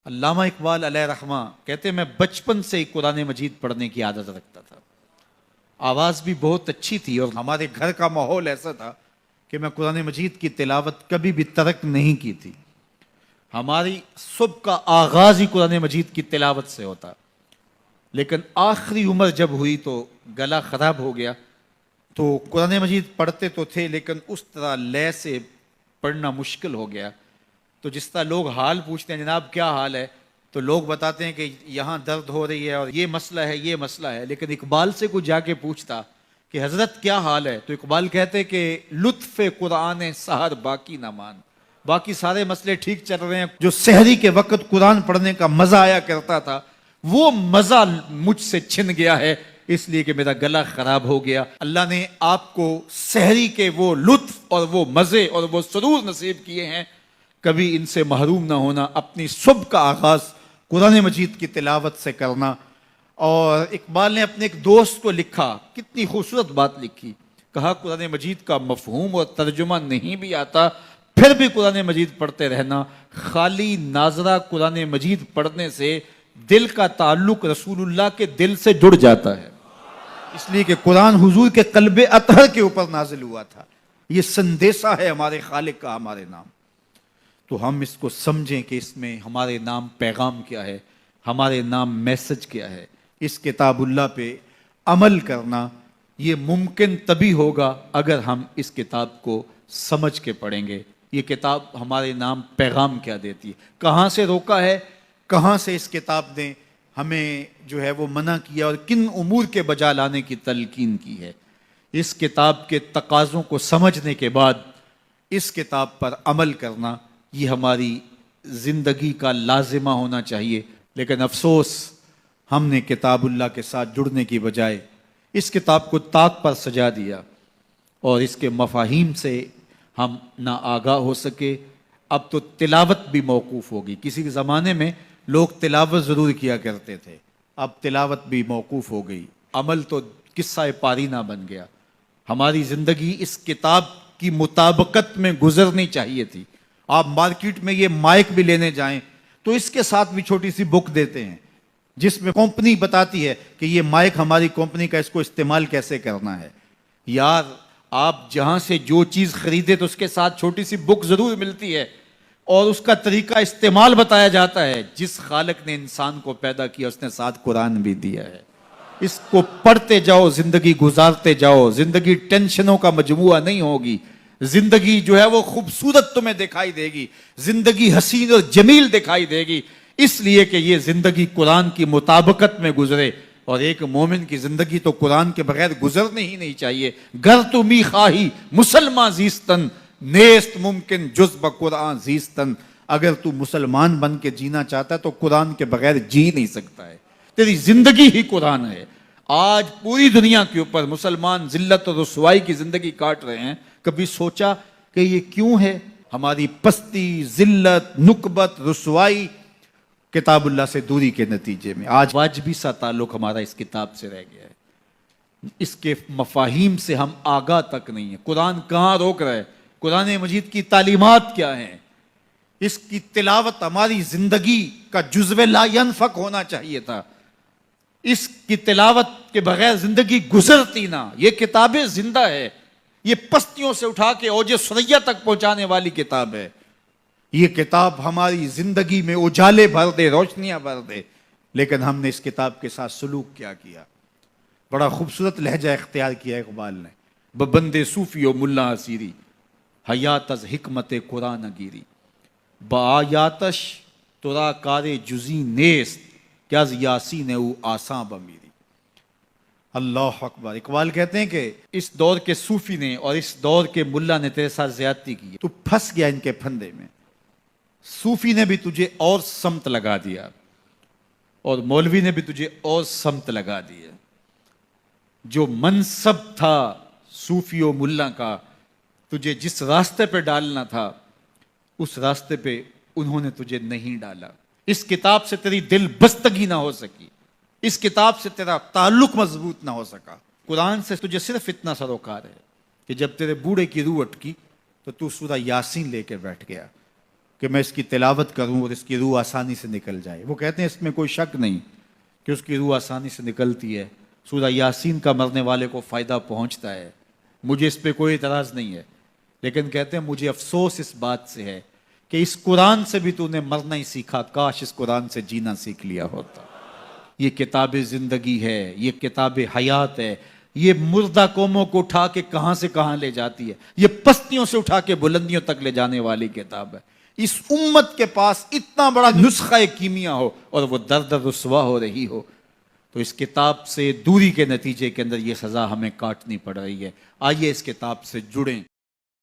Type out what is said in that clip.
علامہ اقبال علیہ رحمہ کہتے ہیں میں بچپن سے ہی قرآن مجید پڑھنے کی عادت رکھتا تھا. آواز بھی بہت اچھی تھی اور ہمارے گھر کا ماحول ایسا تھا کہ میں قرآن مجید کی تلاوت کبھی بھی ترک نہیں کی تھی. ہماری صبح کا آغاز ہی قرآن مجید کی تلاوت سے ہوتا. لیکن آخری عمر جب ہوئی تو گلا خراب ہو گیا تو قرآن مجید پڑھتے تو تھے لیکن اس طرح لے سے پڑھنا مشکل ہو گیا. تو جس طرح لوگ حال پوچھتے ہیں جناب کیا حال ہے تو لوگ بتاتے ہیں کہ یہاں درد ہو رہی ہے اور یہ مسئلہ ہے یہ مسئلہ ہے. لیکن اقبال سے کوئی جا کے پوچھتا کہ حضرت کیا حال ہے تو اقبال کہتے کہ لطف قرآن سحر باقی نہ مان. باقی سارے مسئلے ٹھیک چل رہے ہیں, جو سحری کے وقت قرآن پڑھنے کا مزہ آیا کرتا تھا وہ مزہ مجھ سے چھن گیا ہے اس لیے کہ میرا گلا خراب ہو گیا. اللہ نے آپ کو سحری کے وہ لطف اور وہ مزے اور وہ سرور نصیب کیے ہیں, کبھی ان سے محروم نہ ہونا. اپنی صبح کا آغاز قرآن مجید کی تلاوت سے کرنا. اور اقبال نے اپنے ایک دوست کو لکھا, کتنی خوبصورت بات لکھی, کہا قرآن مجید کا مفہوم اور ترجمہ نہیں بھی آتا پھر بھی قرآن مجید پڑھتے رہنا. خالی ناظرہ قرآن مجید پڑھنے سے دل کا تعلق رسول اللہ کے دل سے جڑ جاتا ہے, اس لیے کہ قرآن حضور کے قلب اطہر کے اوپر نازل ہوا تھا. یہ سندیسہ ہے ہمارے خالق کا ہمارے نام. تو ہم اس کو سمجھیں کہ اس میں ہمارے نام پیغام کیا ہے, ہمارے نام میسج کیا ہے. اس کتاب اللہ پہ عمل کرنا یہ ممکن تبھی ہوگا اگر ہم اس کتاب کو سمجھ کے پڑھیں گے. یہ کتاب ہمارے نام پیغام کیا دیتی ہے, کہاں سے روکا ہے, کہاں سے اس کتاب نے ہمیں جو ہے وہ منع کیا اور کن امور کے بجا لانے کی تلقین کی ہے. اس کتاب کے تقاضوں کو سمجھنے کے بعد اس کتاب پر عمل کرنا یہ ہماری زندگی کا لازمہ ہونا چاہیے. لیکن افسوس ہم نے کتاب اللہ کے ساتھ جڑنے کی بجائے اس کتاب کو طاق پر سجا دیا اور اس کے مفاہیم سے ہم نہ آگاہ ہو سکے. اب تو تلاوت بھی موقوف ہوگی. کسی کے زمانے میں لوگ تلاوت ضرور کیا کرتے تھے, اب تلاوت بھی موقوف ہو گئی. عمل تو قصہ پارینہ بن گیا. ہماری زندگی اس کتاب کی مطابقت میں گزرنی چاہیے تھی. آپ مارکیٹ میں یہ مائک بھی لینے جائیں تو اس کے ساتھ بھی چھوٹی سی بک دیتے ہیں جس میں کمپنی بتاتی ہے کہ یہ مائک ہماری کمپنی کا, اس کو استعمال کیسے کرنا ہے. یار آپ جہاں سے جو چیز خریدے تو اس کے ساتھ چھوٹی سی بک ضرور ملتی ہے اور اس کا طریقہ استعمال بتایا جاتا ہے. جس خالق نے انسان کو پیدا کیا اس نے ساتھ قرآن بھی دیا ہے. اس کو پڑھتے جاؤ, زندگی گزارتے جاؤ. زندگی ٹینشنوں کا مجموعہ نہیں ہوگی, زندگی جو ہے وہ خوبصورت تمہیں دکھائی دے گی, زندگی حسین اور جمیل دکھائی دے گی, اس لیے کہ یہ زندگی قرآن کی مطابقت میں گزرے. اور ایک مومن کی زندگی تو قرآن کے بغیر گزرنی ہی نہیں چاہیے. گر تو می خواہی مسلمان زیستن نیست ممکن جز بقرآن زیستن. اگر تو مسلمان بن کے جینا چاہتا ہے تو قرآن کے بغیر جی نہیں سکتا ہے. تیری زندگی ہی قرآن ہے. آج پوری دنیا کے اوپر مسلمان ذلت اور رسوائی کی زندگی کاٹ رہے ہیں. کبھی سوچا کہ یہ کیوں ہے؟ ہماری پستی, ذلت, نکبت, رسوائی کتاب اللہ سے دوری کے نتیجے میں. آج واجبی سا تعلق ہمارا اس کتاب سے رہ گیا ہے. اس کے مفاہیم سے ہم آگاہ تک نہیں ہیں. قرآن کہاں روک رہا ہے, قرآن مجید کی تعلیمات کیا ہیں. اس کی تلاوت ہماری زندگی کا جزو لا ینفک ہونا چاہیے تھا. اس کی تلاوت کے بغیر زندگی گزرتی نہ. یہ کتابیں زندہ ہے, یہ پستیوں سے اٹھا کے اوج ثریا تک پہنچانے والی کتاب ہے. یہ کتاب ہماری زندگی میں اجالے بھر دے, روشنیاں بھر دے. لیکن ہم نے اس کتاب کے ساتھ سلوک کیا کیا. بڑا خوبصورت لہجہ اختیار کیا اقبال نے. ببندے صوفی و ملا اسیری حیات از حکمت قرآن گیری بآیاتش ترا کار جزی نیست کہ از یاسین او آساں بمیری. اللہ اکبر. اقبال کہتے ہیں کہ اس دور کے صوفی نے اور اس دور کے ملا نے تیرے ساتھ زیادتی کی, تو پھنس گیا ان کے پھندے میں. صوفی نے بھی تجھے اور سمت لگا دیا اور مولوی نے بھی تجھے اور سمت لگا دیا. جو منصب تھا صوفی و ملا کا, تجھے جس راستے پہ ڈالنا تھا اس راستے پہ انہوں نے تجھے نہیں ڈالا. اس کتاب سے تیری دل بستگی نہ ہو سکی, اس کتاب سے تیرا تعلق مضبوط نہ ہو سکا. قرآن سے تجھے صرف اتنا سروکار ہے کہ جب تیرے بوڑھے کی روح اٹکی تو تو سورہ یاسین لے کے بیٹھ گیا. کہ میں اس کی تلاوت کروں اور اس کی روح آسانی سے نکل جائے. وہ کہتے ہیں اس میں کوئی شک نہیں کہ اس کی روح آسانی سے نکلتی ہے. سورہ یاسین کا مرنے والے کو فائدہ پہنچتا ہے, مجھے اس پہ کوئی اعتراض نہیں ہے, لیکن کہتے ہیں مجھے افسوس اس بات سے ہے کہ اس قرآن سے بھی تو نے مرنا ہی سیکھا, کاش اس قرآن سے جینا سیکھ لیا ہوتا. یہ کتاب زندگی ہے, یہ کتاب حیات ہے, یہ مردہ قوموں کو اٹھا کے کہاں سے کہاں لے جاتی ہے, یہ پستیوں سے اٹھا کے بلندیوں تک لے جانے والی کتاب ہے. اس امت کے پاس اتنا بڑا نسخہ کیمیا ہو اور وہ در در رسوا ہو رہی ہو, تو اس کتاب سے دوری کے نتیجے کے اندر یہ سزا ہمیں کاٹنی پڑ رہی ہے. آئیے اس کتاب سے جڑیں.